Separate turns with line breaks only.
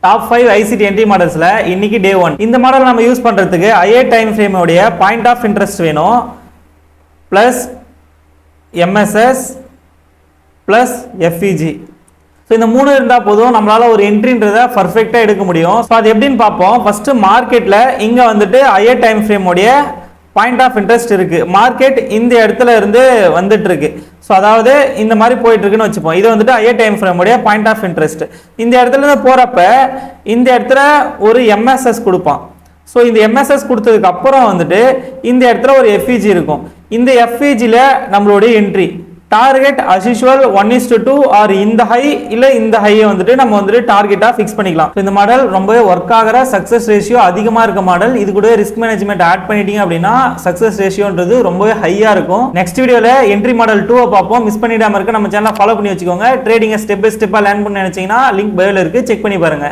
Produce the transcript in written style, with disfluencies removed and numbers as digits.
Top 5 ICT entry மாடல்ஸ்ல இன்னைக்கு டே 1. இந்த model நம்ம யூஸ் பண்றதுக்கு IA டைம் ஃப்ரேம் உடைய பாயிண்ட் ஆஃப் இன்ட்ரெஸ்ட் வேணும், plus MSS plus FEG. So இந்த மூணு இருந்தால் போதும் நம்மளால ஒரு என்ட்ரின்றதை பர்ஃபெக்டாக எடுக்க முடியும். ஸோ அது எப்படின்னு பார்ப்போம். ஃபர்ஸ்ட் மார்க்கெட்டில் இங்கே வந்துட்டு IA டைம் ஃப்ரேம் உடைய பாயிண்ட் ஆஃப் இன்ட்ரெஸ்ட் இருக்கு. மார்க்கெட் இந்த இடத்துல இருந்து வந்துட்டு இருக்கு. ஸோ அதாவது இந்த மாதிரி போயிட்டு இருக்குன்னு வச்சுப்போம். இது வந்துட்டு IA டைம் ஃப்ரேம் உடைய பாயிண்ட் ஆஃப் இன்ட்ரெஸ்ட். இந்த இடத்துல இருந்து போறப்ப இந்த இடத்துல ஒரு MSS கொடுப்பான். ஸோ இந்த MSS கொடுத்ததுக்கு அப்புறம் வந்துட்டு இந்த இடத்துல ஒரு FEG இருக்கும். இந்த FEGல நம்மளுடைய என்ட்ரி டார்கெட் as usual 1:2 ஆர் இந்த ஹை இல்ல இந்த ஹையை வந்துட்டு நம்ம வந்துட்டு டார்கெட்டா ஃபிக்ஸ் பண்ணிக்கலாம். இந்த மாடல் ரொம்பவே ஒர்க் ஆகிற சக்சஸ் ரேஷியோ அதிகமா இருக்க மாடல். இது கூட ரிஸ்க் மேனேஜ்மெண்ட் ஆட் பண்ணிட்டீங்க அப்படின்னா சக்சஸ் ரேஷியோன்றது ரொம்பவே ஹையா இருக்கும். நெக்ஸ்ட் வீடியோல என்ட்ரி மாடல் 2 பார்ப்போம். மிஸ் பண்ணிடாம இருக்க நம்ம சேனலை ஃபாலோ பண்ணி வச்சுக்கோங்க. ட்ரேடிங்கை ஸ்டெப் பை ஸ்டெப்பா லேர்ன் பண்ண நினைச்சீங்கன்னா லிங்க் பயோல இருக்கு, செக் பண்ணி பாருங்க.